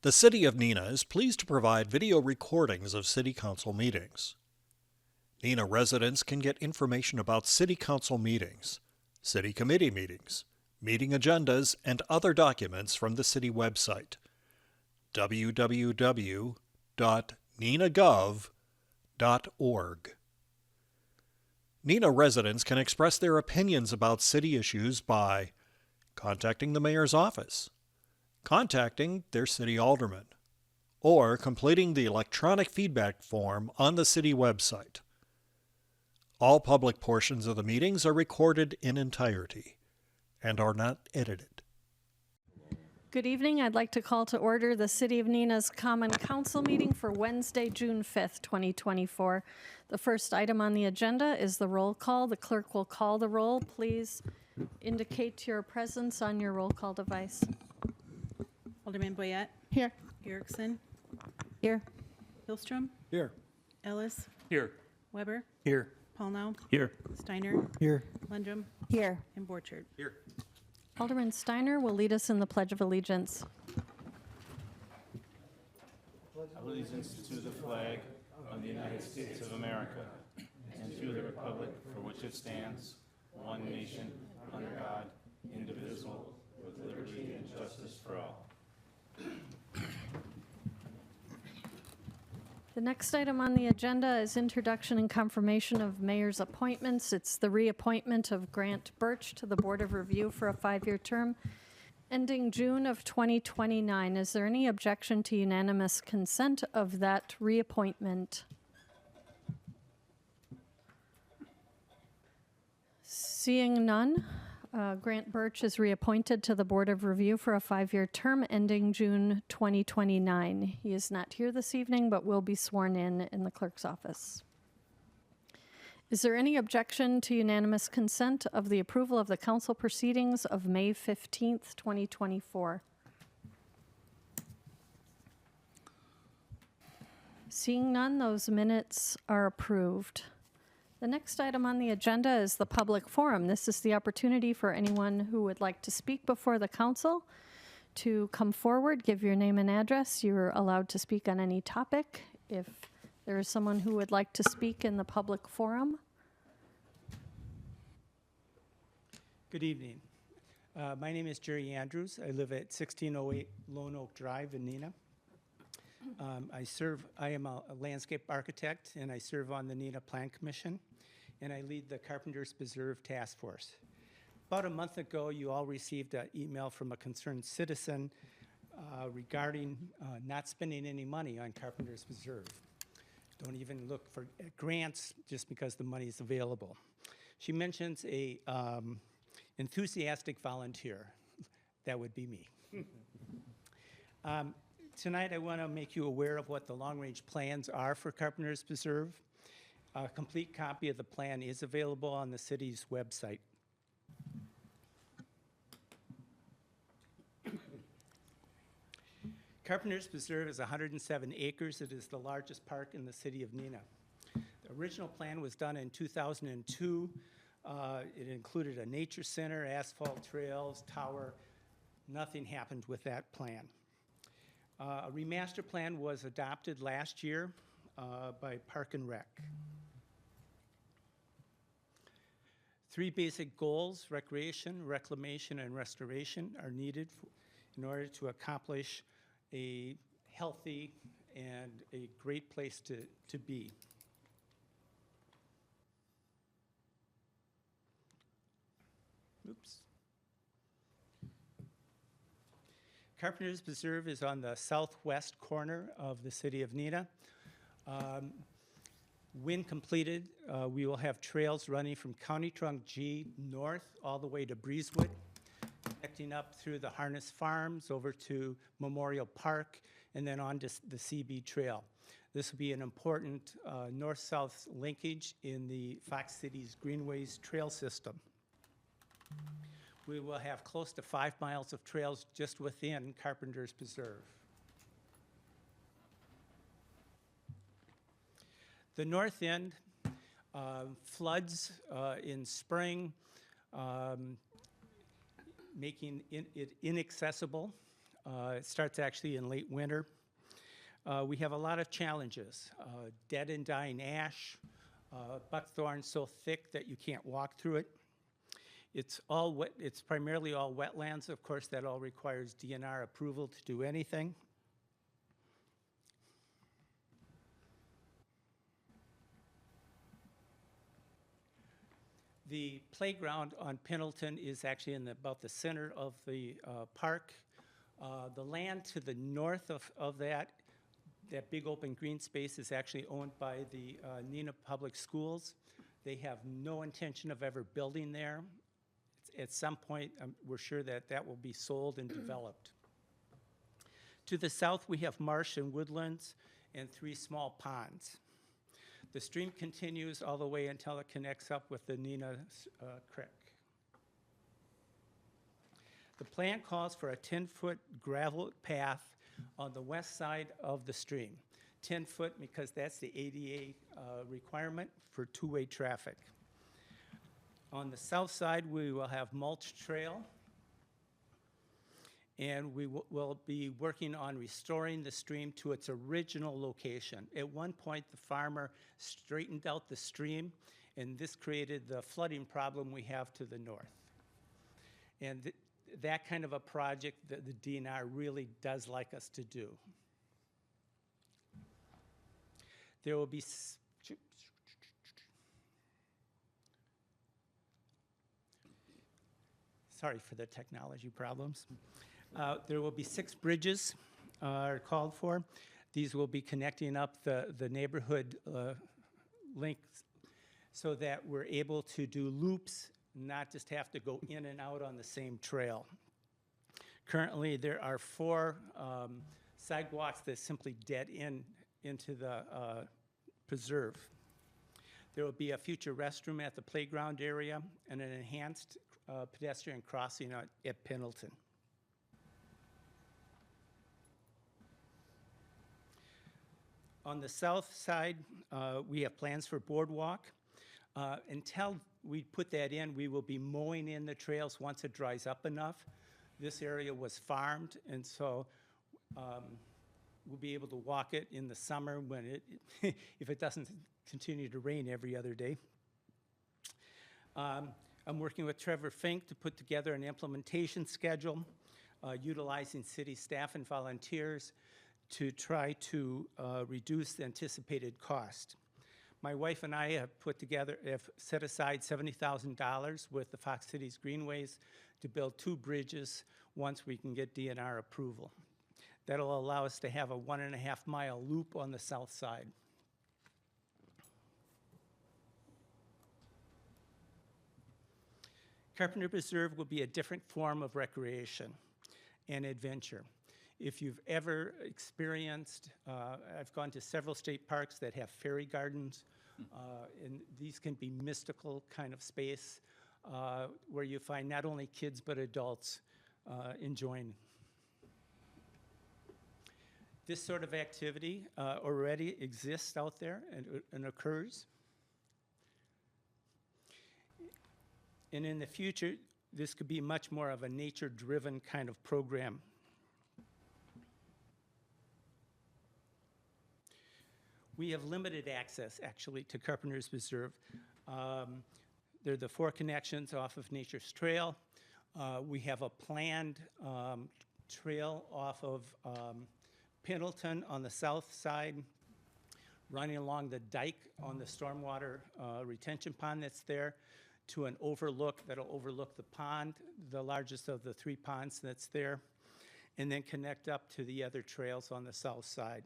The City of Neenah is pleased to provide video recordings of City Council meetings. Neenah residents can get information about City Council meetings, City Committee meetings, meeting agendas, and other documents from the City website, www.neenahgov.org. Neenah residents can express their opinions about city issues by contacting the mayor's office, contacting their city alderman, or completing the electronic feedback form on the city website. All public portions of the meetings are recorded in entirety and are not edited. Good evening. I'd like to call to order the City of Neenah's Common Council meeting for Wednesday, June 5th, 2024. The first item on the agenda is the roll call. The clerk will call the roll. Please indicate your presence on your roll call device. Alderman Boyette. Here. Erickson. Here. Hillstrom. Here. Ellis. Here. Weber. Here. Paulnow. Here. Steiner. Here. Lundrum. Here. And Borchard. Here. Alderman Steiner will lead us in the Pledge of Allegiance. Allegiance to the flag of the United States of America and to the republic for which it stands, one nation, under God, indivisible, with liberty and justice for all. The next item on the agenda is introduction and confirmation of mayor's appointments. It's the reappointment of Grant Birch to the Board of Review for a 5-year term ending June of 2029. Is there any objection to unanimous consent of that reappointment? Seeing none, Grant Birch is reappointed to the Board of Review for a 5-year term ending June 2029. He is not here this evening, but will be sworn in the clerk's office. Is there any objection to unanimous consent of the approval of the council proceedings of May 15th, 2024? Seeing none, those minutes are approved. The next item on the agenda is the public forum. This is the opportunity for anyone who would like to speak before the council to come forward, give your name and address. You're allowed to speak on any topic. If there is someone who would like to speak in the public forum. Good evening. My name is Jerry Andrews. I live at 1608 Lone Oak Drive in Neenah. I am a landscape architect, and I serve on the Neenah Plan Commission, and I lead the Carpenters Preserve Task Force. About a month ago, you all received an email from a concerned citizen regarding not spending any money on Carpenters Preserve. Don't even look for grants just because the money is available. She mentions a enthusiastic volunteer. That would be me. Tonight, I want to make you aware of what the long-range plans are for Carpenters Preserve. A complete copy of the plan is available on the city's website. Carpenters Preserve is 107 acres. It is the largest park in the city of Neenah. The original plan was done in 2002. It included a nature center, asphalt trails, tower. Nothing happened with that plan. A remaster plan was adopted last year by Park and Rec. 3 basic goals: recreation, reclamation, and restoration are needed in order to accomplish a healthy and a great place to be. Oops. Carpenters Preserve is on the southwest corner of the city of Neenah. When completed, we will have trails running from County Trunk G north all the way to Breezewood, connecting up through the Harness Farms over to Memorial Park, and then on to the CB Trail. This will be an important north-south linkage in the Fox Cities Greenways trail system. We will have close to 5 miles of trails just within Carpenters Preserve. The north end floods in spring, making it inaccessible It starts actually in late winter. We have a lot of challenges. Dead and dying ash, buckthorn so thick that you can't walk through it. It's all wet, it's primarily all wetlands. Of course, that all requires DNR approval to do anything. The playground on Pendleton is actually in about the center of the park. The land to the north of that big open green space is actually owned by the Neenah Public Schools. They have no intention of ever building there. At some point, we're sure that that will be sold and developed. To the south, we have marsh and woodlands and 3 small ponds. The stream continues all the way until it connects up with the Neenah Creek. The plan calls for a 10-foot gravel path on the west side of the stream. 10 foot because that's the ADA requirement for two-way traffic. On the south side, we will have mulch trail, and we will be working on restoring the stream to its original location. At one point, the farmer straightened out the stream, and this created the flooding problem we have to the north. And that kind of a project that the DNR really does like us to do. There will be sorry for the technology problems. There will be 6 bridges are called for. These will be connecting up the neighborhood links so that we're able to do loops, not just have to go in and out on the same trail. Currently, there are 4 sidewalks that simply dead into the preserve. There will be a future restroom at the playground area and an enhanced pedestrian crossing at Pendleton. On the south side, we have plans for boardwalk. Until we put that in, we will be mowing in the trails once it dries up enough. This area was farmed, and so we'll be able to walk it in the summer when if it doesn't continue to rain every other day. I'm working with Trevor Fink to put together an implementation schedule utilizing city staff and volunteers to try to reduce the anticipated cost. My wife and I have set aside $70,000 with the Fox Cities Greenways to build 2 bridges once we can get DNR approval. That'll allow us to have a 1.5-mile loop on the south side. Carpenter Preserve will be a different form of recreation and adventure. If you've ever experienced, I've gone to several state parks that have fairy gardens, and these can be mystical kind of space where you find not only kids but adults enjoying. This sort of activity already exists out there and occurs. And in the future, this could be much more of a nature-driven kind of program. We have limited access, actually, to Carpenter's Preserve. There are the 4 connections off of Nature's Trail. We have a planned trail off of Pendleton on the south side, running along the dike on the stormwater retention pond that's there, to an overlook that'll overlook the pond, the largest of the 3 ponds that's there, and then connect up to the other trails on the south side.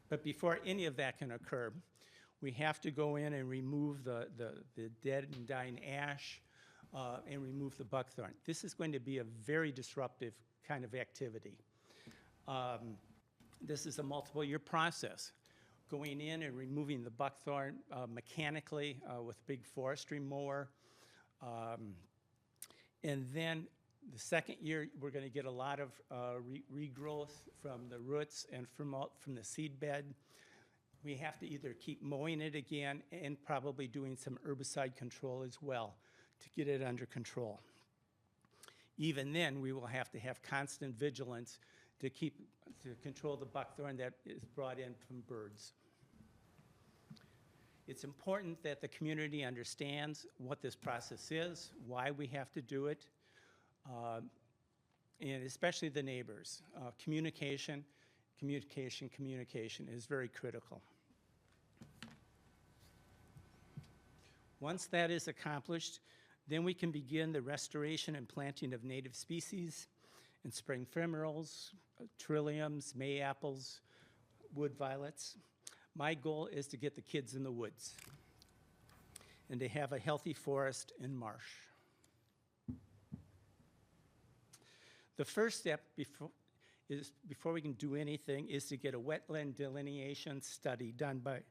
But before any of that can occur, we have to go in and remove the dead and dying ash and remove the buckthorn. This is going to be a very disruptive kind of activity. This is a multiple-year process. Going in and removing the buckthorn mechanically with a big forestry mower. And then the second year, we're going to get a lot of regrowth from the roots and from the seed bed. We have to either keep mowing it again and probably doing some herbicide control as well to get it under control. Even then, we will have to have constant vigilance to control the buckthorn that is brought in from birds. It's important that the community understands what this process is, why we have to do it, and especially the neighbors. Communication is very critical. Once that is accomplished, then we can begin the restoration and planting of native species and spring ephemerals, trilliums, mayapples, wood violets. My goal is to get the kids in the woods and to have a healthy forest and marsh. The first step before we can do anything is to get a wetland delineation study done by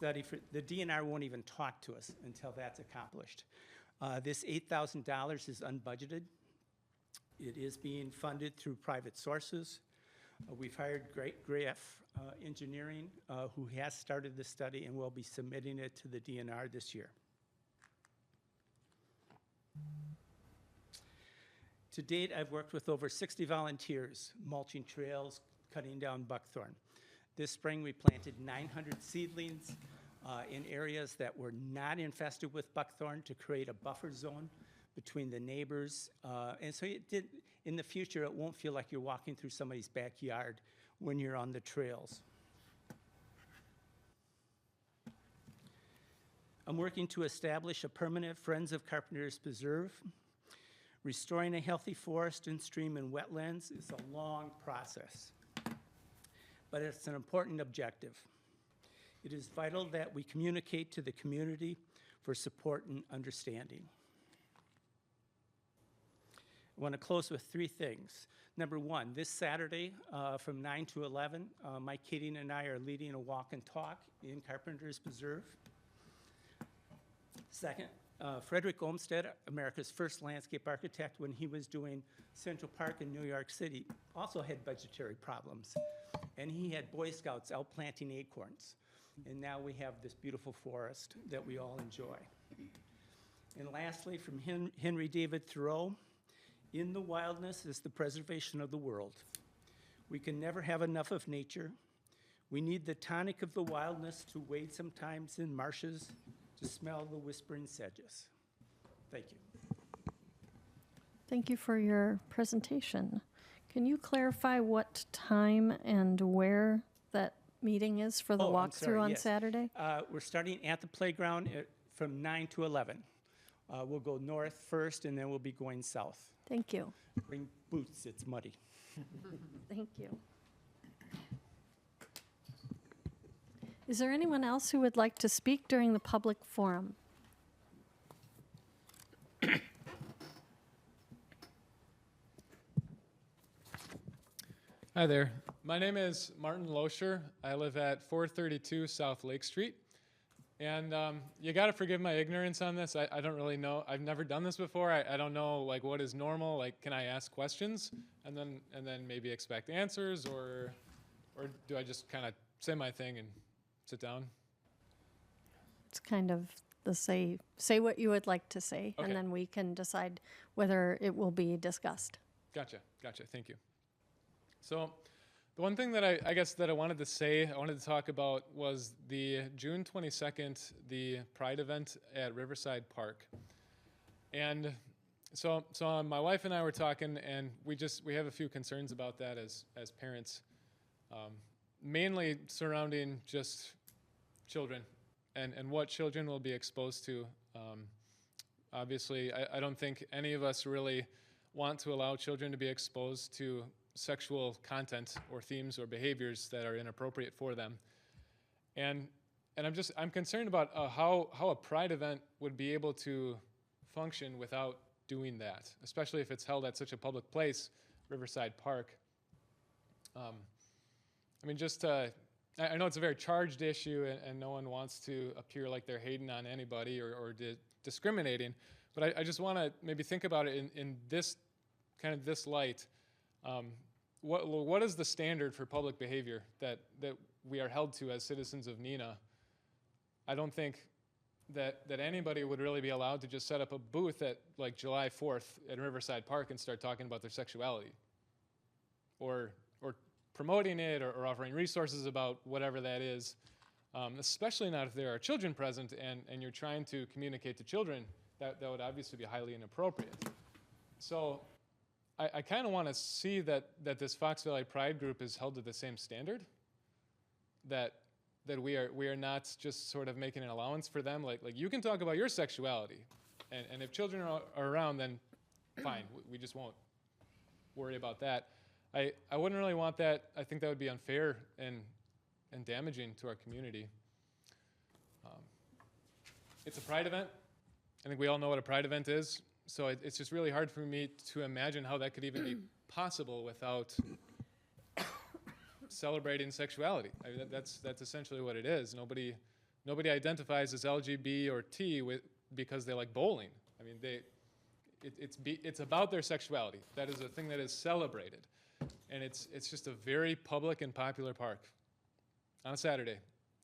the DNR won't even talk to us until that's accomplished. This $8,000 is unbudgeted. It is being funded through private sources. We've hired Graf Engineering, who has started the study and will be submitting it to the DNR this year. To date, I've worked with over 60 volunteers, mulching trails, cutting down buckthorn. This spring, we planted 900 seedlings in areas that were not infested with buckthorn to create a buffer zone between the neighbors. And so in the future, it won't feel like you're walking through somebody's backyard when you're on the trails. I'm working to establish a permanent Friends of Carpenters Preserve. Restoring a healthy forest and stream and wetlands is a long process, but it's an important objective. It is vital that we communicate to the community for support and understanding. I want to close with 3 things. Number 1, this Saturday from 9 to 11, Mike Keating and I are leading a walk and talk in Carpenters Preserve. Second, Frederick Olmsted, America's first landscape architect, when he was doing Central Park in New York City, also had budgetary problems. And he had Boy Scouts out planting acorns. And now we have this beautiful forest that we all enjoy. And lastly, from Henry David Thoreau, in the wildness is the preservation of the world. We can never have enough of nature. We need the tonic of the wildness to wade sometimes in marshes, to smell the whispering sedges. Thank you. Thank you for your presentation. Can you clarify what time and where that meeting is for the walkthrough on yes. Saturday? We're starting at the playground from 9 to 11. We'll go north first, and then we'll be going south. Thank you. Bring boots, it's muddy. Thank you. Is there anyone else who would like to speak during the public forum? Hi there. My name is Martin Loescher. I live at 432 South Lake Street. And you got to forgive my ignorance on this. I don't really know. I've never done this before. I don't know like what is normal. Like, can I ask questions and then maybe expect answers, or do I just kind of say my thing and sit down? It's kind of the say what you would like to say, Okay. and then we can decide whether it will be discussed. Gotcha. Thank you. So the one thing that I guess that I wanted to talk about was the June 22nd, the Pride event at Riverside Park. And so my wife and I were talking, and we have a few concerns about that as parents, mainly surrounding just children and what children will be exposed to. Obviously, I don't think any of us really want to allow children to be exposed to sexual content or themes or behaviors that are inappropriate for them. And I'm concerned about how a Pride event would be able to function without doing that, especially if it's held at such a public place, Riverside Park. I know it's a very charged issue, and no one wants to appear like they're hating on anybody or discriminating, but I just want to maybe think about it in this light. What is the standard for public behavior that we are held to as citizens of Neenah? I don't think that anybody would really be allowed to just set up a booth at like July 4th at Riverside Park and start talking about their sexuality, or promoting it, or offering resources about whatever that is. Especially not if there are children present and you're trying to communicate to children. That would obviously be highly inappropriate. So I kind of want to see that this Fox Valley Pride group is held to the same standard, that we are not just sort of making an allowance for them. Like you can talk about your sexuality, and if children are around, then fine, we just won't worry about that. I wouldn't really want that. I think that would be unfair and damaging to our community. It's a pride event. I think we all know what a pride event is. So it's just really hard for me to imagine how that could even be possible without celebrating sexuality. I mean, that's essentially what it is. Nobody identifies as LGB or T because they like bowling. I mean, it's about their sexuality. That is a thing that is celebrated, and it's just a very public and popular park on a Saturday,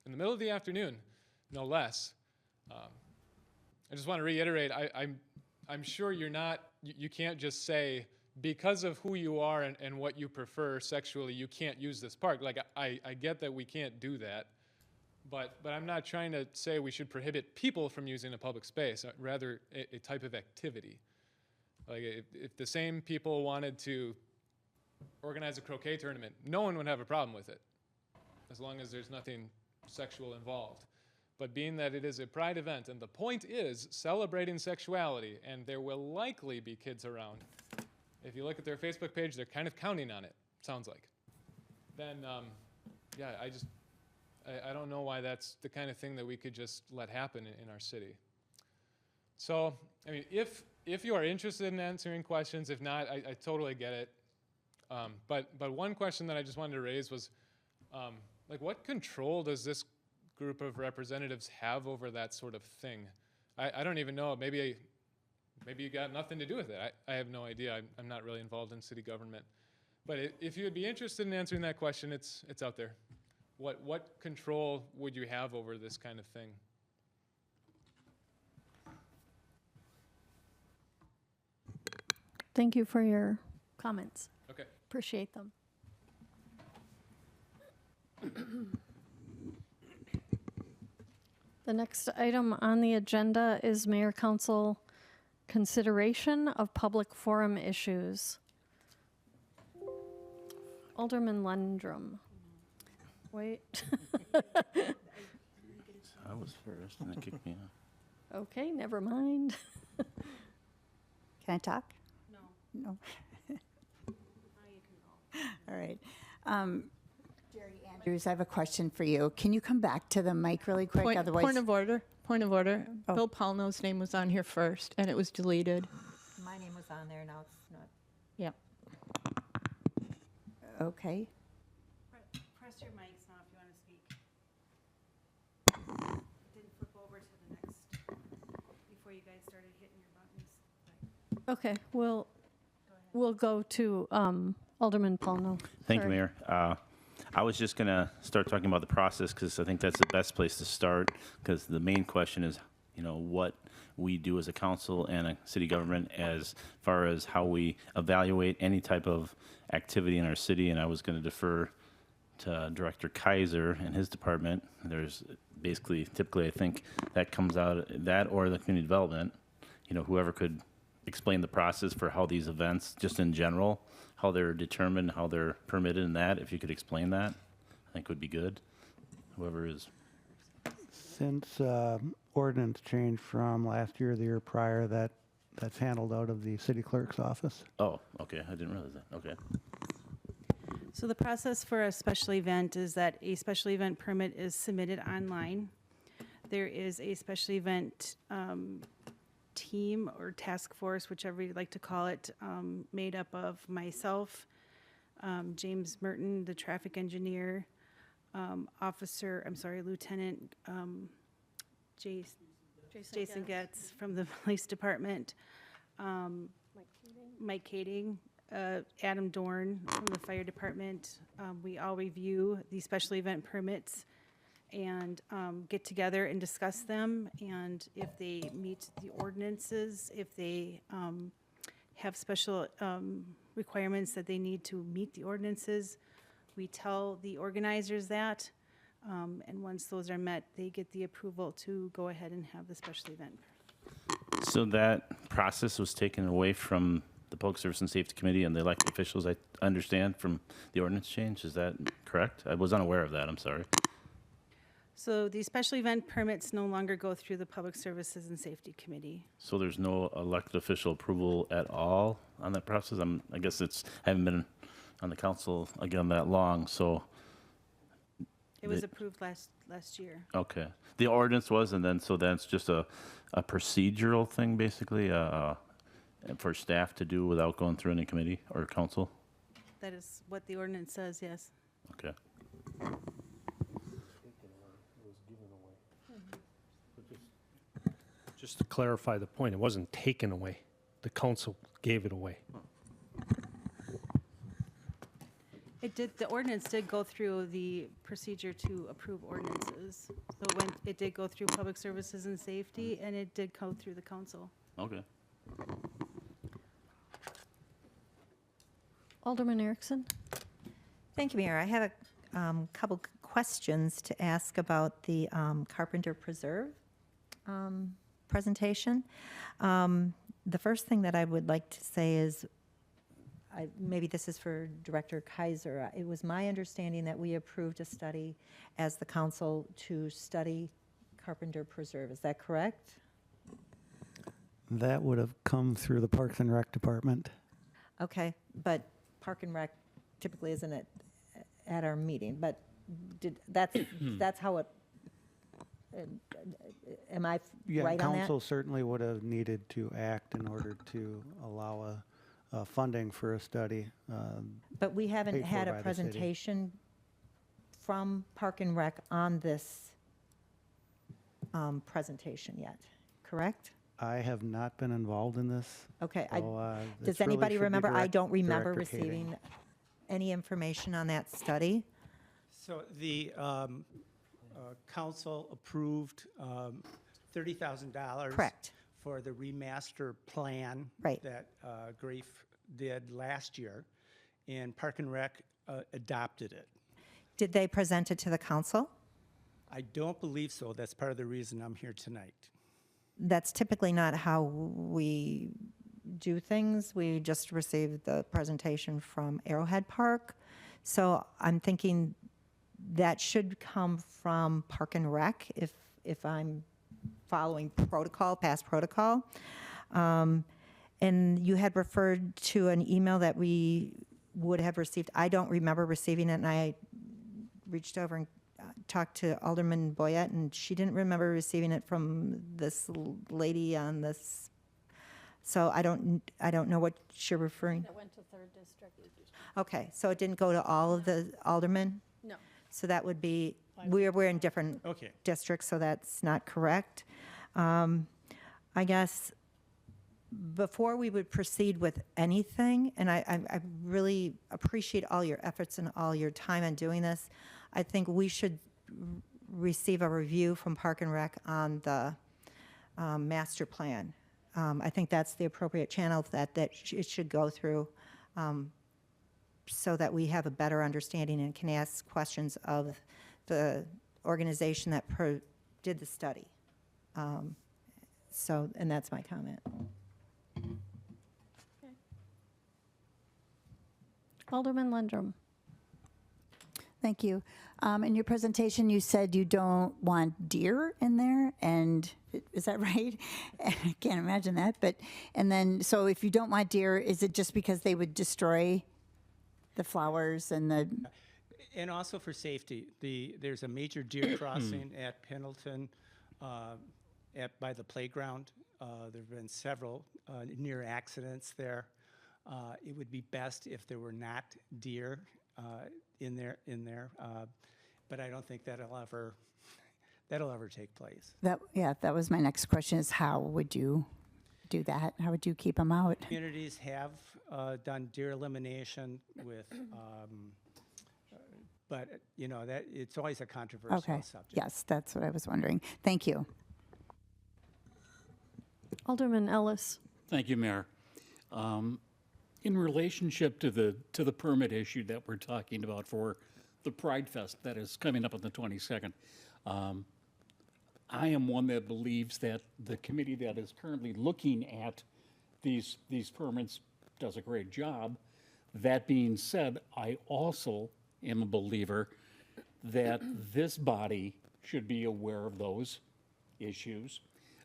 in the middle of the afternoon, no less. I just want to reiterate, I'm sure you can't just say, because of who you are and what you prefer sexually, you can't use this park. Like, I get that we can't do that, but I'm not trying to say we should prohibit people from using a public space, rather a type of activity. Like, if the same people wanted to organize a croquet tournament, no one would have a problem with it, as long as there's nothing sexual involved. But being that it is a pride event, and the point is celebrating sexuality, and there will likely be kids around. If you look at their Facebook page, they're kind of counting on it, sounds like. Then, yeah, I don't know why that's the kind of thing that we could just let happen in our city. So, I mean, if you are interested in answering questions, if not, I totally get it. But one question that I just wanted to raise was, like, what control does this group of representatives have over that sort of thing? I don't even know. Maybe you got nothing to do with it. I have no idea. I'm not really involved in city government. But if you would be interested in answering that question, it's out there. What control would you have over this kind of thing? Thank you for your comments. Okay. Appreciate them. The next item on the agenda is Mayor Council consideration of public forum issues. Alderman Lundrum. Wait. I was first, and it kicked me off. Okay, never mind. Can I talk? No. No. Now you can go. All right. Jerry Andrews, I have a question for you. Can you come back to the mic really quick? Point of order. Oh. Bill Paulno's name was on here first, and it was deleted. My name was on there, now it's not. Yeah. Okay. Press your mics now if you want to speak. Then flip over to the next, before you guys started hitting your buttons. Okay, we'll go to Alderman Paulno. Thank you, Sorry. Mayor. I was just going to start talking about the process because I think that's the best place to start, because the main question is, what we do as a council and a city government as far as how we evaluate any type of activity in our city. And I was going to defer to Director Kaiser and his department. There's typically, I think that comes out, that or the community development, whoever could explain the process for how these events, just in general, how they're determined, how they're permitted, and that, if you could explain that, I think would be good. Whoever is. Since ordinance changed from last year or the year prior, that's handled out of the city clerk's office. Oh, okay. I didn't realize that. Okay. So the process for a special event is that a special event permit is submitted online. There is a special event team or task force, whichever you'd like to call it, made up of myself, James Merton, the traffic engineer, Lieutenant Jason Getz from the police department, Mike Kading, Adam Dorn from the fire department. We all review the special event permits and get together and discuss them. And if they meet the ordinances, if they have special requirements that they need to meet the ordinances, we tell the organizers that. And once those are met, they get the approval to go ahead and have the special event. So that process was taken away from the Public Service and Safety Committee and the elected officials, I understand, from the ordinance change. Is that correct? I was unaware of that. I'm sorry. So the special event permits no longer go through the Public Services and Safety Committee. So there's no elected official approval at all on that process? I guess I haven't been on the council again that long, so. It was approved last year. Okay. The ordinance was, and then, so that's just a procedural thing, basically, for staff to do without going through any committee or council? That is what the ordinance says, yes. Okay. Just to clarify the point, it wasn't taken away. The council gave it away. The ordinance did go through the procedure to approve ordinances. So it did go through Public Services and Safety, and it did go through the council. Okay. Alderman Erickson? Thank you, Mayor. I have a couple questions to ask about the Carpenter Preserve presentation. The first thing that I would like to say is, maybe this is for Director Kaiser. It was my understanding that we approved a study as the council to study Carpenter Preserve. Is that correct? That would have come through the Parks and Rec Department. Okay, but Park and Rec typically isn't at our meeting, but that's how it, am I Yeah, right on that? council certainly would have needed to act in order to allow funding for a study. But we haven't paid for had by a the city. presentation from Park and Rec on this presentation yet, correct? I have not been involved in this. Okay, so, this does really anybody should be remember? I don't remember Director Kading. receiving any information on that study. So the council approved $30,000. Correct. For the remaster plan. Right. That Grafe did last year, and Park and Rec adopted it. Did they present it to the council? I don't believe so. That's part of the reason I'm here tonight. That's typically not how we do things. We just received the presentation from Arrowhead Park. So I'm thinking that should come from Park and Rec if I'm following protocol, past protocol. And you had referred to an email that we would have received. I don't remember receiving it, and I reached over and talked to Alderman Boyette, and she didn't remember receiving it from this lady on this. So I don't know what you're referring. That went to 3rd District. Okay, so it didn't go to all of the aldermen? No. So that would be, we're in different Okay. districts, so that's not correct. I guess before we would proceed with anything, and I really appreciate all your efforts and all your time in doing this, I think we should receive a review from Park and Rec on the master plan. I think that's the appropriate channel that it should go through, so that we have a better understanding and can ask questions of the organization that did the study. And that's my comment. Alderman Lundrum. Thank you. In your presentation, you said you don't want deer in there, and is that right? I can't imagine that, and then, so if you don't want deer, is it just because they would destroy the flowers and the... And also for safety, there's a major deer crossing at Pendleton by the playground. There have been several near accidents there. It would be best if there were not deer in there, but I don't think that'll ever take place. That was my next question, is how would you do that? How would you keep them out? Communities have done deer elimination with But, you know, that it's always a controversial Okay. subject. Yes, that's what I was wondering. Thank you. Alderman Ellis. Thank you, Mayor. In relationship to the permit issue that we're talking about for the Pride Fest that is coming up on the 22nd, I am one that believes that the committee that is currently looking at these permits does a great job. That being said, I also am a believer that this body should be aware of those issues,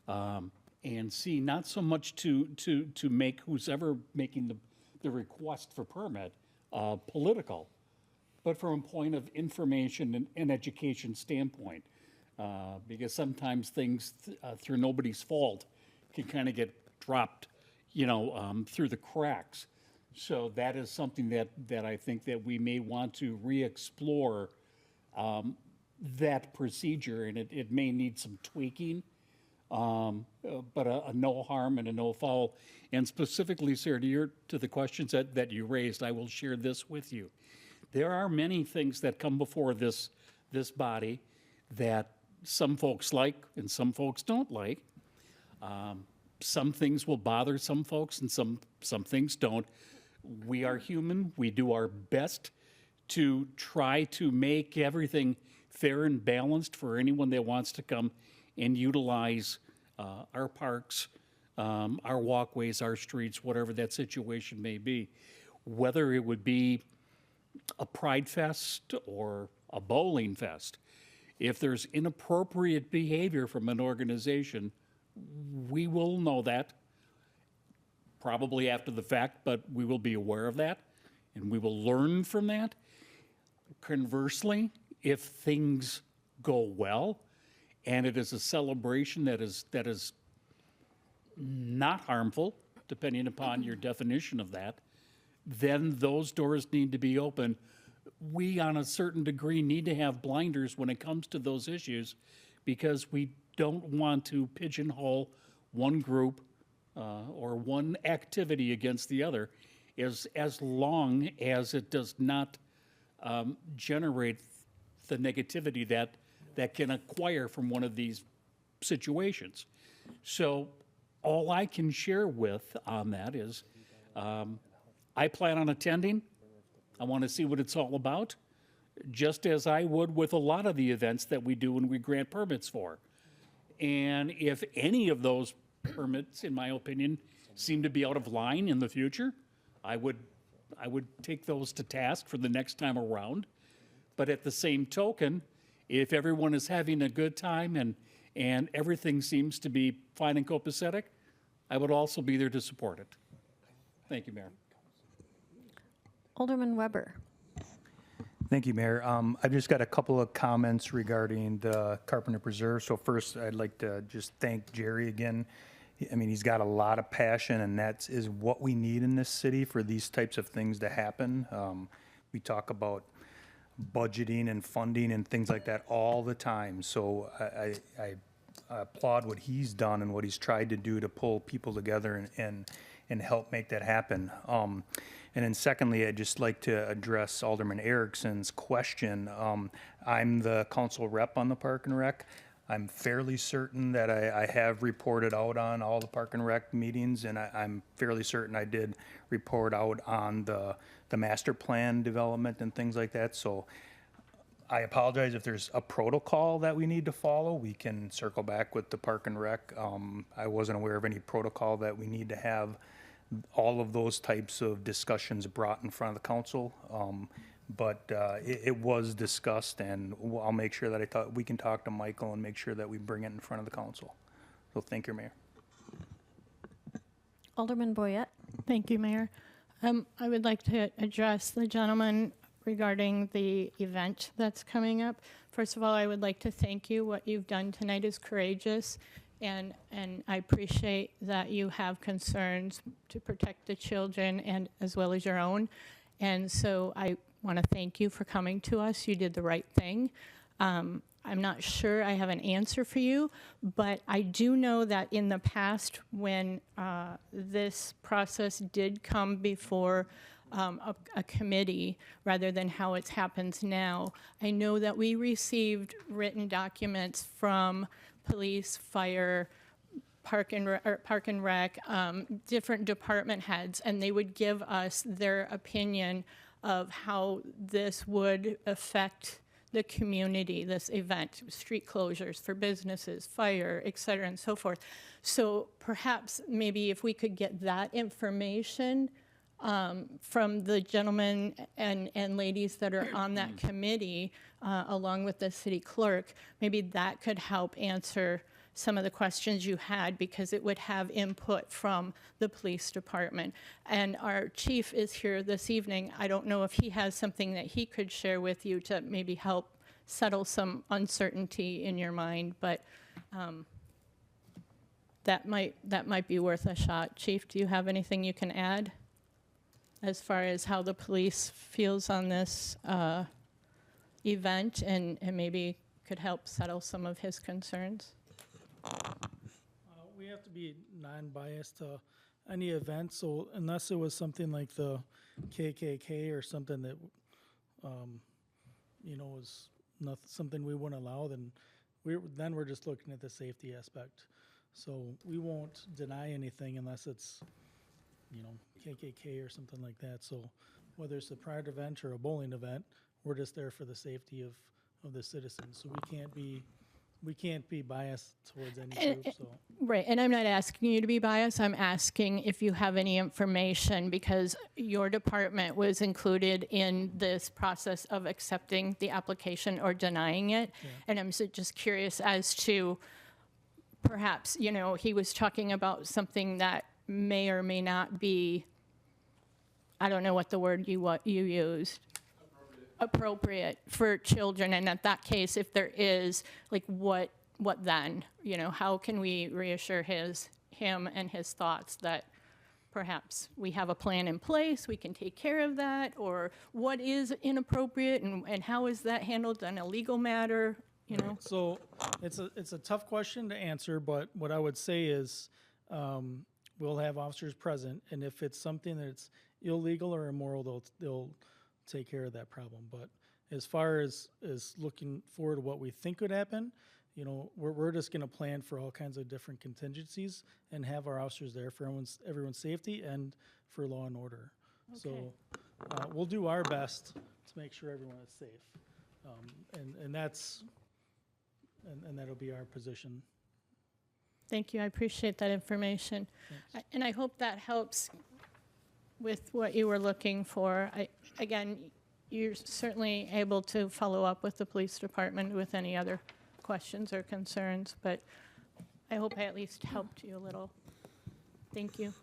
and see not so much to make who's ever making the request for permit political, but from a point of information and education standpoint, because sometimes things through nobody's fault can kind of get dropped, through the cracks. So that is something that I think that we may want to re-explore that procedure, and it may need some tweaking, but a no harm and a no foul. And specifically, sir, to the questions that you raised, I will share this with you. There are many things that come before this body that some folks like and some folks don't like. Some things will bother some folks and some things don't. We are human. We do our best to try to make everything fair and balanced for anyone that wants to come and utilize our parks, our walkways, our streets, whatever that situation may be. Whether it would be a Pride Fest or a bowling fest, if there's inappropriate behavior from an organization, we will know that probably after the fact, but we will be aware of that and we will learn from that. Conversely, if things go well and it is a celebration that is not harmful, depending upon your definition of that, then those doors need to be open. We, on a certain degree, need to have blinders when it comes to those issues because we don't want to pigeonhole one group or one activity against the other as long as it does not generate the negativity that can acquire from one of these situations. So all I can share with on that is I plan on attending. I want to see what it's all about, just as I would with a lot of the events that we do when we grant permits for. And if any of those permits, in my opinion, seem to be out of line in the future, I would take those to task for the next time around. But at the same token, if everyone is having a good time and everything seems to be fine and copacetic, I would also be there to support it. Thank you, Mayor. Alderman Weber. Thank you, Mayor. I've just got a couple of comments regarding the Carpenter Preserve. So first, I'd like to just thank Jerry again. I mean, he's got a lot of passion, and that is what we need in this city for these types of things to happen. We talk about budgeting and funding and things like that all the time. So I applaud what he's done and what he's tried to do to pull people together and help make that happen. And then secondly, I'd just like to address Alderman Erickson's question. I'm the council rep on the Park and Rec. I'm fairly certain that I have reported out on all the Park and Rec meetings, and I'm fairly certain I did report out on the master plan development and things like that. So I apologize if there's a protocol that we need to follow. We can circle back with the Park and Rec. I wasn't aware of any protocol that we need to have all of those types of discussions brought in front of the council. But it was discussed, and I'll make sure that we can talk to Michael and make sure that we bring it in front of the council. So thank you, Mayor. Alderman Boyette. Thank you, Mayor. I would like to address the gentleman regarding the event that's coming up. First of all, I would like to thank you. What you've done tonight is courageous, and I appreciate that you have concerns to protect the children and as well as your own. And so I want to thank you for coming to us. You did the right thing. I'm not sure I have an answer for you, but I do know that in the past when this process did come before a committee rather than how it happens now. I know that we received written documents from police, fire, Park and Rec, different department heads, and they would give us their opinion of how this would affect the community, this event, street closures for businesses, fire, et cetera, and so forth. So perhaps maybe if we could get that information from the gentlemen and ladies that are on that committee, along with the city clerk, maybe that could help answer some of the questions you had, because it would have input from the police department. And our chief is here this evening. I don't know if he has something that he could share with you to maybe help settle some uncertainty in your mind, but that might be worth a shot. Chief, do you have anything you can add as far as how the police feels on this event, and maybe could help settle some of his concerns? We have to be non-biased to any event, so unless it was something like the KKK or something that, was not something we wouldn't allow, then we're just looking at the safety aspect. So we won't deny anything unless it's, KKK or something like that. So whether it's a pride event or a bowling event, we're just there for the safety of the citizens. So we can't be biased towards any group. So. Right, and I'm not asking you to be biased. I'm asking if you have any information, because your department was included in this process of accepting the application or denying it. Yeah. And I'm just curious as to, perhaps, he was talking about something that may or may not be, I don't know what the word you used. Appropriate for children, and at that case, if there is, like, what then? How can we reassure him and his thoughts that perhaps we have a plan in place, we can take care of that, or what is inappropriate, and how is that handled on a legal matter? So it's a tough question to answer, but what I would say is we'll have officers present, and if it's something that's illegal or immoral, they'll take care of that problem. But as far as looking forward to what we think could happen, we're just going to plan for all kinds of different contingencies and have our officers there for everyone's safety and for law and order. Okay. So we'll do our best to make sure everyone is safe, and that'll be our position. Thank you. I appreciate that information. And I hope that helps with what you were looking for. Again, you're certainly able to follow up with the police department with any other questions or concerns, but I hope I at least helped you a little. Thank you.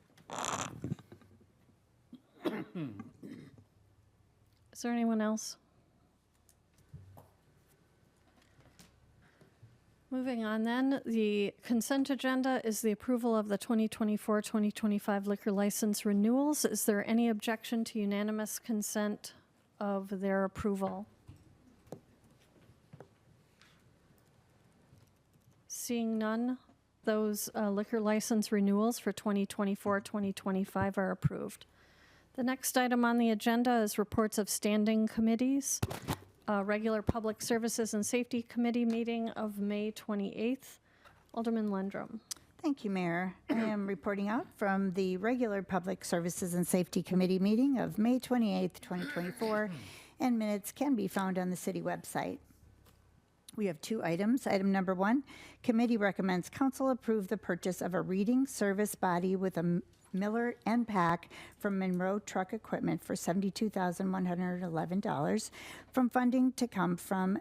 Is there anyone else? Moving on then, the consent agenda is the approval of the 2024-2025 liquor license renewals. Is there any objection to unanimous consent of their approval? Seeing none, those liquor license renewals for 2024-2025 are approved. The next item on the agenda is reports of standing committees. Regular Public Services and Safety Committee meeting of May 28th. Alderman Lundrum. Thank you, Mayor. I am reporting out from the regular Public Services and Safety Committee meeting of May 28th, 2024, and minutes can be found on the city website. We have two items. Item number 1, committee recommends council approve the purchase of a reading service body with a Miller and Pack from Monroe Truck Equipment for $72,111 from funding to come from,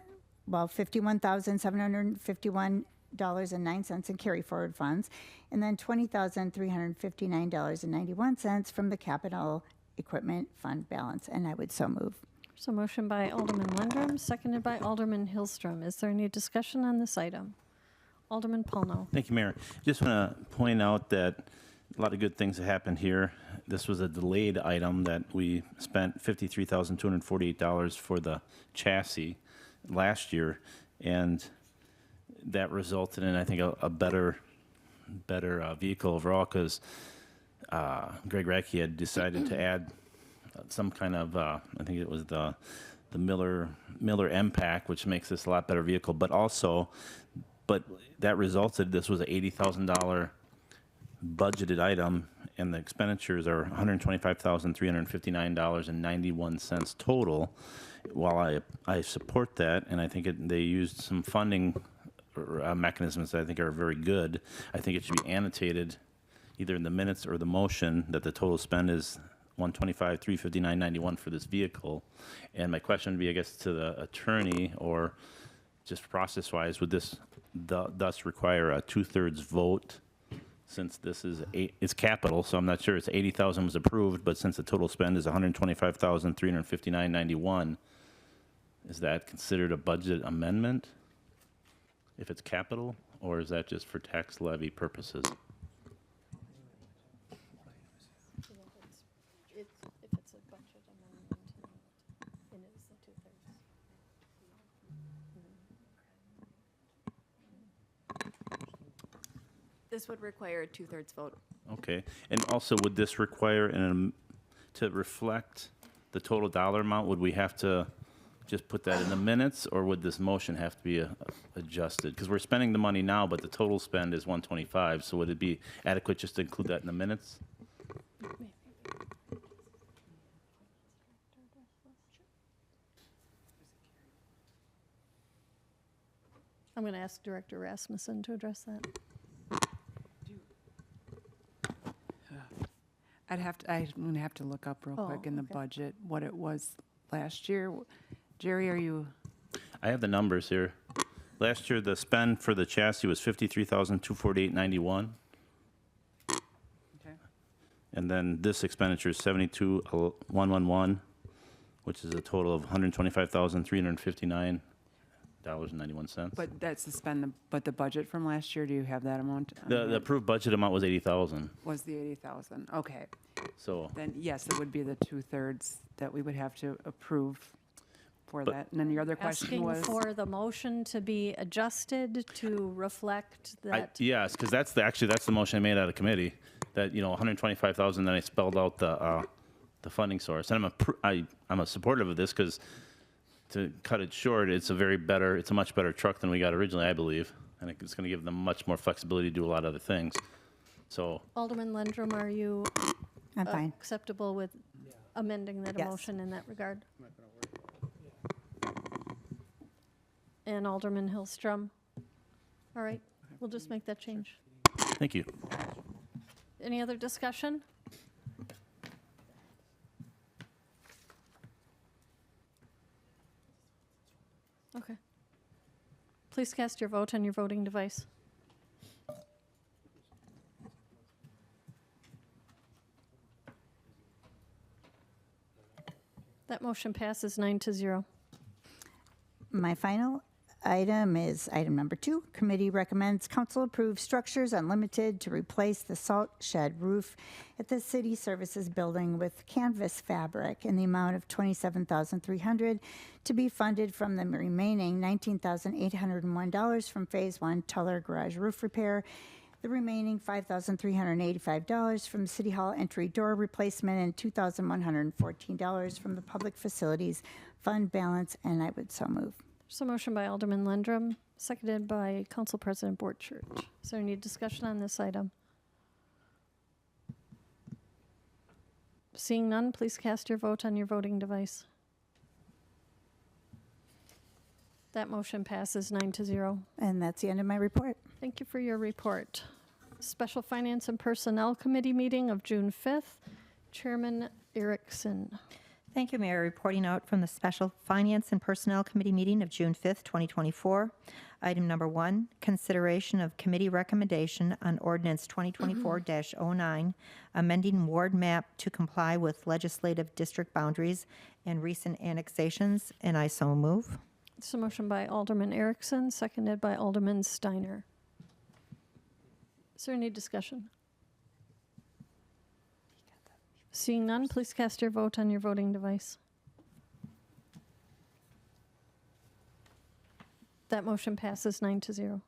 $51,751.09 in carry forward funds, and then $20,359.91 from the capital equipment fund balance, and I would so move. So motion by Alderman Lundrum, seconded by Alderman Hillstrom. Is there any discussion on this item? Alderman Paulno. Thank you, Mayor. Just want to point out that a lot of good things have happened here. This was a delayed item that we spent $53,248 for the chassis last year, and that resulted in, I think, a better vehicle overall, because Greg Radke had decided to add some kind of, I think it was the Miller M-Pack, which makes this a lot better vehicle, but that resulted, this was an $80,000 budgeted item, and the expenditures are $125,359.91 total. While I support that, and I think they used some funding mechanisms that I think are very good, I think it should be annotated either in the minutes or the motion that the total spend is $125,359.91 for this vehicle. And my question would be, I guess, to the attorney, or just process-wise, would this thus require a 2/3 vote? Since this is it's capital, so I'm not sure. It's 80,000 was approved, but since the total spend is 125,359.91, is that considered a budget amendment if it's capital, or is that just for tax levy purposes? If it's a budget amendment, then it is the 2/3. This would require a 2/3 vote. Okay, and also would this require to reflect the total dollar amount? Would we have to just put that in the minutes, or would this motion have to be adjusted? Because we're spending the money now, but the total spend is 125. So would it be adequate just to include that in the minutes? I'm going to ask Director Rasmussen to address that. I'm going to have to look up real quick in the budget what it was last year. Jerry, are you? I have the numbers here. Last year, the spend for the chassis was $53,248.91. Okay. And then this expenditure is $72,111, which is a total of $125,359.91. But that's the spend, but the budget from last year, do you have that amount? The approved budget amount was $80,000. Was the 80,000, okay. So Then, yes, it would be the 2/3 that we would have to approve for that. And then your other question was? Asking for the motion to be adjusted to reflect that. Yes, because that's the motion I made out of committee, that, 125,000, then I spelled out the funding source. And I'm a supportive of this, because to cut it short, it's a much better truck than we got originally, I believe. And it's going to give them much more flexibility to do a lot of other things. So, Alderman Lendrum, are you I'm fine. acceptable with amending that Yes. motion in that regard? And Alderman Hillstrom? All right, we'll just make that change. thank you. Any other discussion? Okay. Please cast your vote on your voting device. That motion passes 9-0. My final item is item number 2. Committee recommends council approve Structures Unlimited to replace the salt shed roof at the City Services Building with canvas fabric in the amount of $27,300 to be funded from the remaining $19,801 from Phase 1 Tuller Garage Roof Repair, the remaining $5,385 from City Hall entry door replacement, and $2,114 from the Public Facilities Fund balance, and I would so move. There's a motion by Alderman Lendrum, seconded by Council President Borchert. Is there any discussion on this item? Seeing none, please cast your vote on your voting device. That motion passes 9-0. And that's the end of my report. Thank you for your report. Special Finance and Personnel Committee meeting of June 5th. Chairman Erickson. Thank you, Mayor. Reporting out from the Special Finance and Personnel Committee meeting of June 5th, 2024. Item number 1, consideration of committee recommendation on ordinance 2024-09, amending ward map to comply with legislative district boundaries and recent annexations, and I so move. It's a motion by Alderman Erickson, seconded by Alderman Steiner. Is there any discussion? Seeing none, please cast your vote on your voting device. That motion passes 9-0.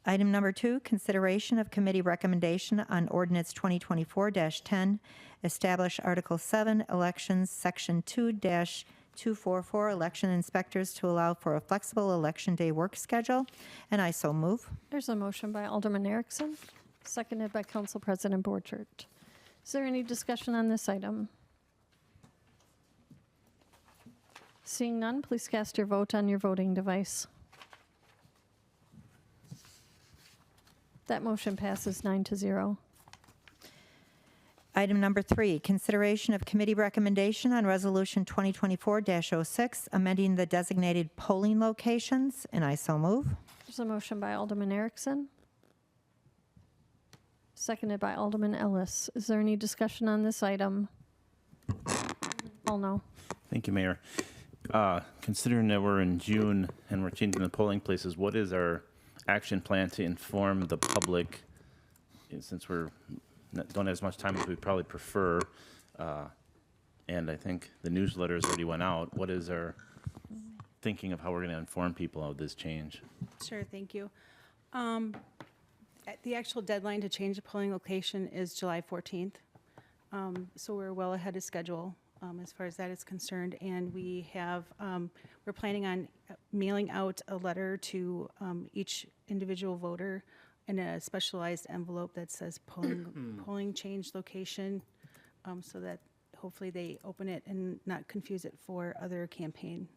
Item number 2, consideration of committee recommendation on ordinance 2024-10, establish Article 7, elections, Section 2-244, election inspectors to allow for a flexible election day work schedule, and I so move. There's a motion by Alderman Erickson, seconded by Council President Borchert. Is there any discussion on this item? Seeing none, please cast your vote on your voting device. That motion passes 9-0. Item number 3, consideration of committee recommendation on Resolution 2024-06, amending the designated polling locations, and I so move. There's a motion by Alderman Erickson, seconded by Alderman Ellis. Is there any discussion on this item? All no. Thank you, Mayor. Considering that we're in June and we're changing the polling places, what is our action plan to inform the public, since we're don't have as much time as we probably prefer, and I think the newsletters already went out. What is our thinking of how we're going to inform people of this change? Sure, thank you. The actual deadline to change the polling location is July 14th. So we're well ahead of schedule as far as that is concerned. And we have, we're planning on mailing out a letter to each individual voter in a specialized envelope that says polling change location, so that hopefully they open it and not confuse it for other campaign.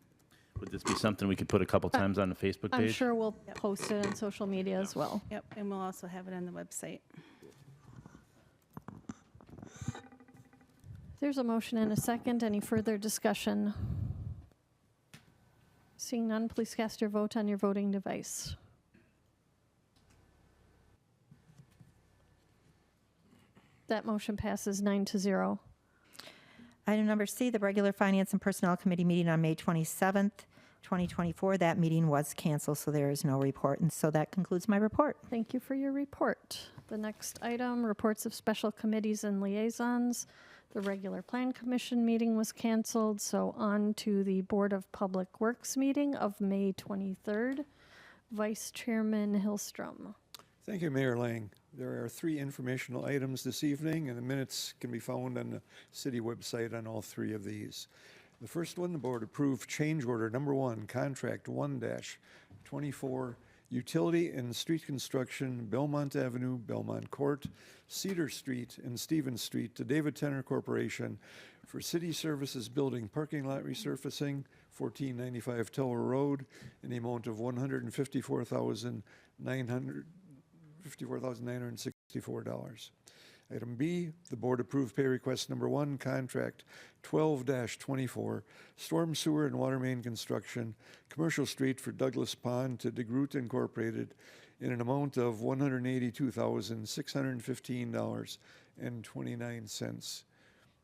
Would this be something we could put a couple times on the Facebook page? I'm sure we'll post it on social media as well. Yep, and we'll also have it on the website. There's a motion and a second. Any further discussion? Seeing none, please cast your vote on your voting device. That motion passes 9-0. Item number C, the regular Finance and Personnel Committee meeting on May 27th, 2024. That meeting was canceled, so there is no report. And so that concludes my report. Thank you for your report. The next item, reports of special committees and liaisons. The regular Plan Commission meeting was canceled, so on to the Board of Public Works meeting of May 23rd. Vice Chairman Hillstrom. Thank you, Mayor Lang. There are 3 informational items this evening, and the minutes can be found on the city website on all 3 of these. The first one, the board approved change order number 1, contract 1-24, utility and street construction, Belmont Avenue, Belmont Court, Cedar Street, and Stevens Street to David Tenner Corporation for city services building parking lot resurfacing, 1495 Tower Road, in the amount of $154,964. Item B, the board approved pay request number 1, contract 12-24, storm sewer and water main construction, Commercial Street for Douglas Pond to DeGroot Incorporated in an amount of $182,615.29.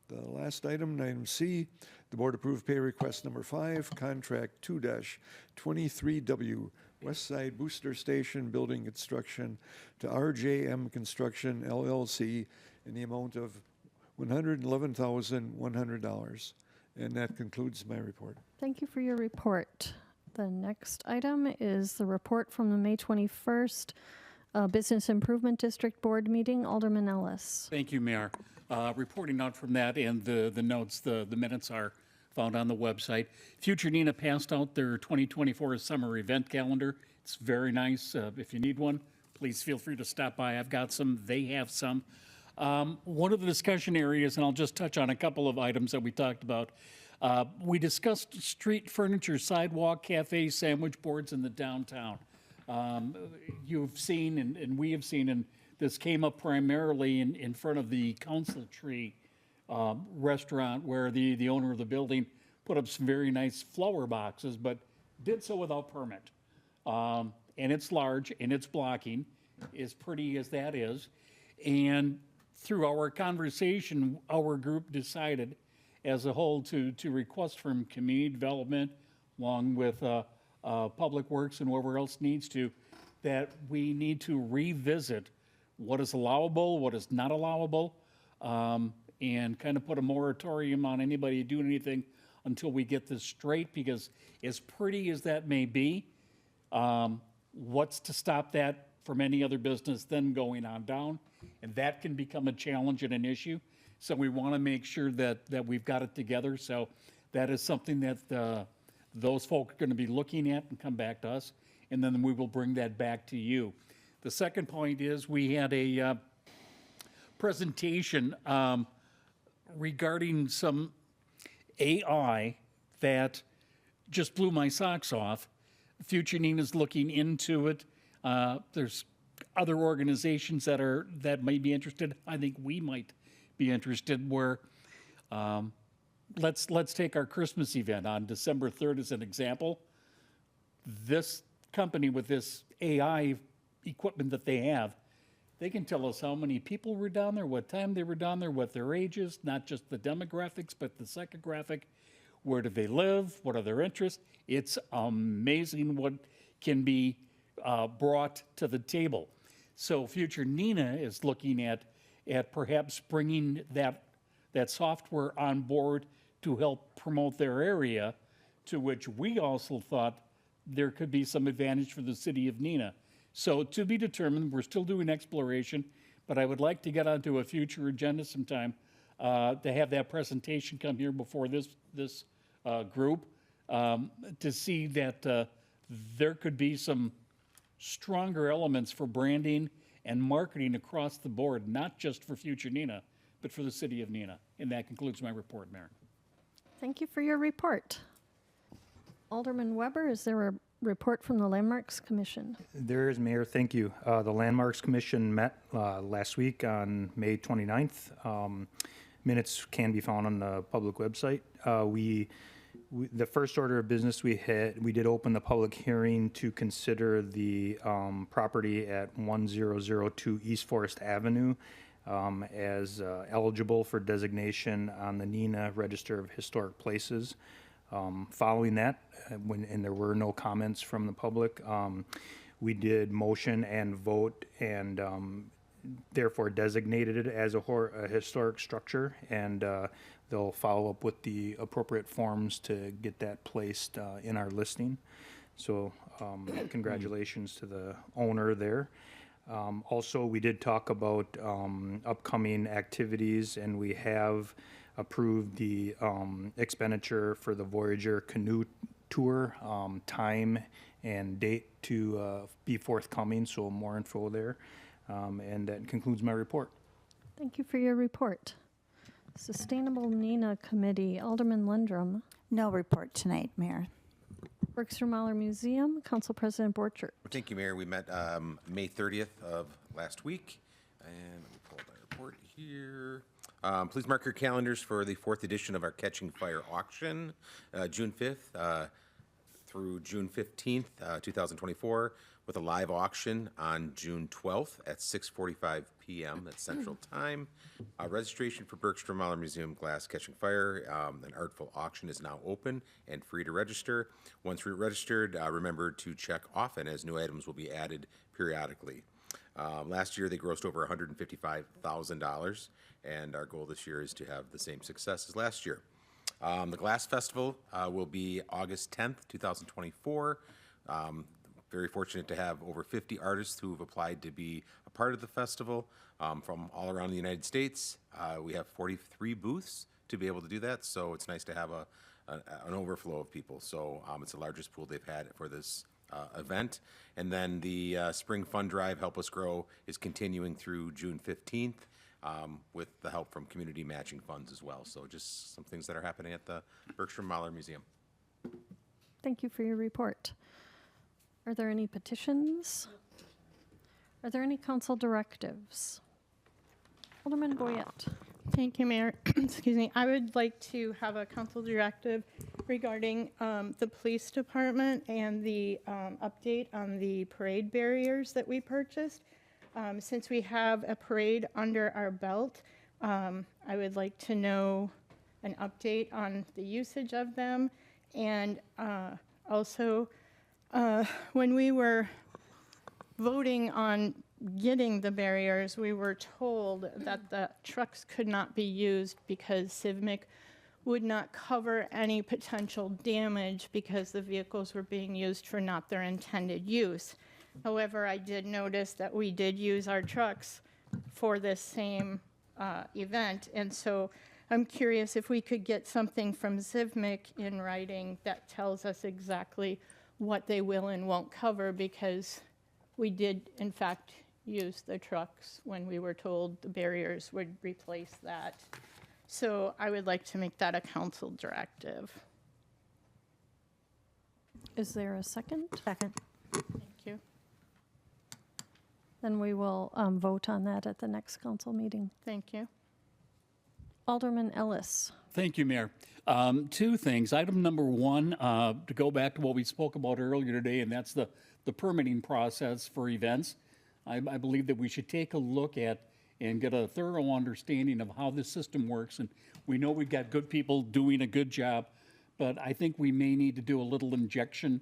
The last item, item C, the board approved pay request number 5, contract 2-23W, West Side Booster Station Building Construction to RJM Construction LLC in the amount of $111,100. And that concludes my report. Thank you for your report. The next item is the report from the May 21st Business Improvement District Board meeting. Alderman Ellis. Thank you, Mayor. Reporting out from that and the notes, the minutes are found on the website. Future Neenah passed out their 2024 summer event calendar. It's very nice. If you need one, please feel free to stop by. I've got some. They have some. One of the discussion areas, and I'll just touch on a couple of items that we talked about. We discussed street furniture, sidewalk, cafe, sandwich boards in the downtown. You've seen, and we have seen, and this came up primarily in front of the Council Tree restaurant, where the owner of the building put up some very nice flower boxes, but did so without permit. And it's large and it's blocking, as pretty as that is. And through our conversation, our group decided as a whole to request from community development, along with Public Works and whoever else needs to, that we need to revisit what is allowable, what is not allowable, and kind of put a moratorium on anybody doing anything until we get this straight, because as pretty as that may be, what's to stop that from any other business then going on down. And that can become a challenge and an issue. So we want to make sure that we've got it together. So that is something that those folk are going to be looking at and come back to us. And then we will bring that back to you. The second point is we had a presentation regarding some AI that just blew my socks off. Future Neenah's looking into it. There's other organizations that may be interested. I think we might be interested. Where let's take our Christmas event on December 3rd as an example. This company with this AI equipment that they have, they can tell us how many people were down there, what time they were down there, what their age is, not just the demographics, but the psychographic. Where do they live? What are their interests? It's amazing what can be brought to the table. So Future Neenah is looking at perhaps bringing that software on board to help promote their area, to which we also thought there could be some advantage for the city of Neenah. So to be determined, we're still doing exploration, but I would like to get onto a future agenda sometime to have that presentation come here before this group to see that there could be some stronger elements for branding and marketing across the board, not just for Future Neenah, but for the city of Neenah. And that concludes my report, Mayor. Thank you for your report. Alderman Weber, is there a report from the Landmarks Commission? There is, Mayor. Thank you. The Landmarks Commission met last week on May 29th. Minutes can be found on the public website. The first order of business we did open the public hearing to consider the property at 1002 East Forest Avenue as eligible for designation on the Neenah Register of Historic Places. Following that, and there were no comments from the public, we did motion and vote and therefore designated it as a historic structure, and they'll follow up with the appropriate forms to get that placed in our listing. So congratulations to the owner there. Also, we did talk about upcoming activities, and we have approved the expenditure for the Voyager canoe tour, time and date to be forthcoming, so more info there. And that concludes my report. Thank you for your report. Sustainable Neenah Committee, Alderman Lundrum. No report tonight, Mayor. Berkshire Mahler Museum, Council President Borchert. Thank you, Mayor. We met May 30th of last week. And let me pull up my report here. Please mark your calendars for the 4th edition of our Catching Fire auction, June 5th through June 15th, 2024, with a live auction on June 12th at 6:45 p.m. That's Central Time. Registration for Berkshire Mahler Museum Glass Catching Fire, an artful auction, is now open and free to register. Once you're registered, remember to check often, as new items will be added periodically. Last year, they grossed over $155,000, and our goal this year is to have the same success as last year. The Glass Festival will be August 10th, 2024. Very fortunate to have over 50 artists who have applied to be a part of the festival from all around the United States. We have 43 booths to be able to do that, so it's nice to have an overflow of people. So it's the largest pool they've had for this event. And then the Spring Fund Drive, Help Us Grow, is continuing through June 15th with the help from community matching funds as well. So just some things that are happening at the Berkshire Mahler Museum. Thank you for your report. Are there any petitions? Are there any council directives? Alderman Boyette. Thank you, Mayor. Excuse me. I would like to have a council directive regarding the police department and the update on the parade barriers that we purchased. Since we have a parade under our belt, I would like to know an update on the usage of them, and also when we were voting on getting the barriers, we were told that the trucks could not be used because CIVMIC would not cover any potential damage because the vehicles were being used for not their intended use. However, I did notice that we did use our trucks for this same event, and so I'm curious if we could get something from Zivmic in writing that tells us exactly what they will and won't cover, because we did, in fact, use the trucks when we were told the barriers would replace that. So I would like to make that a council directive. Is there a second? Second. Thank you. Then we will vote on that at the next council meeting. Thank you. Alderman Ellis. Thank you, Mayor. Two things. Item number one, to go back to what we spoke about earlier today, and that's the permitting process for events. I believe that we should take a look at and get a thorough understanding of how this system works. And we know we've got good people doing a good job, but I think we may need to do a little injection,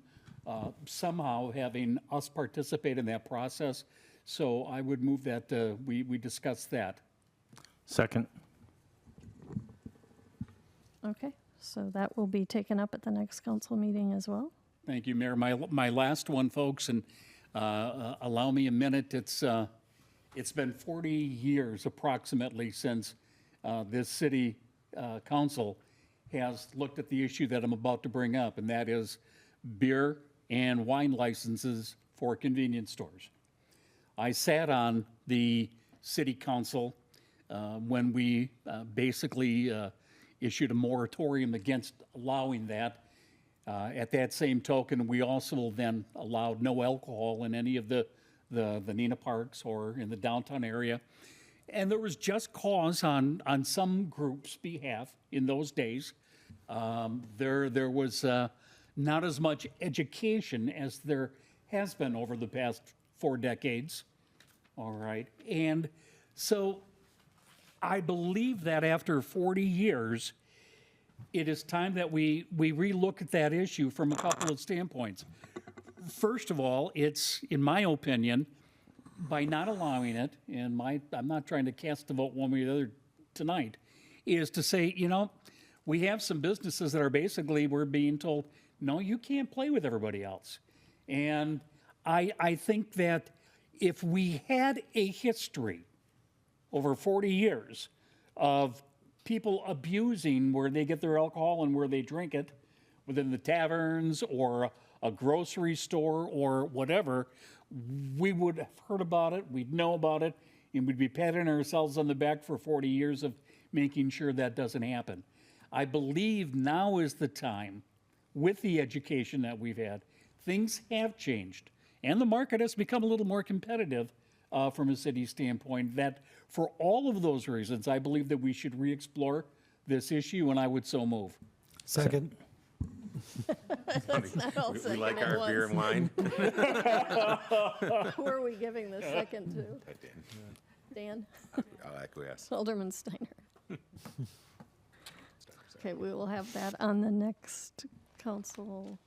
somehow having us participate in that process. So I would move that we discuss that. Second. Okay, so that will be taken up at the next council meeting as well. Thank you, Mayor. My last one, folks, and allow me a minute. It's been 40 years approximately since this city council has looked at the issue that I'm about to bring up, and that is beer and wine licenses for convenience stores. I sat on the city council when we basically issued a moratorium against allowing that. At that same token, we also then allowed no alcohol in any of the Neenah parks or in the downtown area. And there was just cause on some groups' behalf in those days. There was not as much education as there has been over the past 4 decades. All right. And so I believe that after 40 years, it is time that we relook at that issue from a couple of standpoints. First of all, it's, in my opinion, by not allowing it, and I'm not trying to cast a vote one way or the other tonight, is to say, you know, we have some businesses that are basically, we're being told, no, you can't play with everybody else. And I think that if we had a history over 40 years of people abusing where they get their alcohol and where they drink it within the taverns or a grocery store or whatever, we would have heard about it, we'd know about it, and we'd be patting ourselves on the back for 40 years of making sure that doesn't happen. I believe now is the time, with the education that we've had, things have changed, and the market has become a little more competitive from a city standpoint, that for all of those reasons, I believe that we should re-explore this issue, and I would so move. Second. That's not all We second like at our beer and once. wine. Who are we giving the second to? Dan? I'll acquiesce. Alderman Steiner. Okay, we will have that on the next council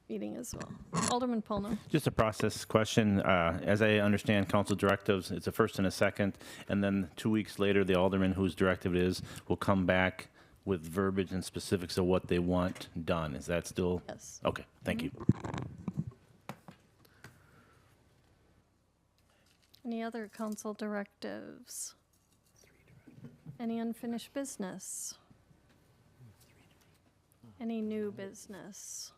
meeting as well. Alderman Polno. Just a process question. As I understand council directives, it's a first and a second, and then 2 weeks later, the alderman whose directive it is will come back with verbiage and specifics of what they want done. Is that still? Yes. Okay, thank you. Any other council directives? Any unfinished business? Any new business?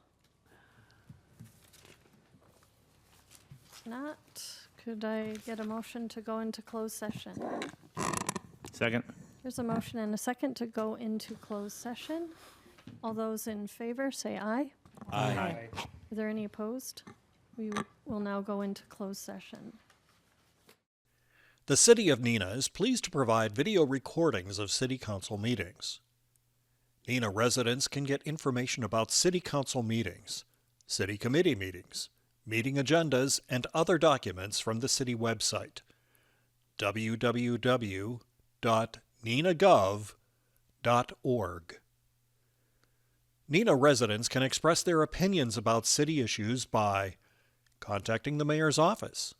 If not, could I get a motion to go into closed session? Second. There's a motion and a second to go into closed session. All those in favor, say aye. Aye. Are there any opposed? We will now go into closed session. The City of Neenah is pleased to provide video recordings of City Council meetings. Neenah residents can get information about City Council meetings, City Committee meetings, meeting agendas, and other documents from the City website, www.neenahgov.org. Neenah residents can express their opinions about city issues by contacting the mayor's office,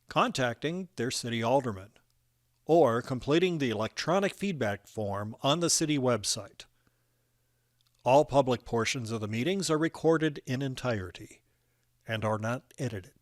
contacting their city alderman, or completing the electronic feedback form on the city website. All public portions of the meetings are recorded in entirety and are not edited.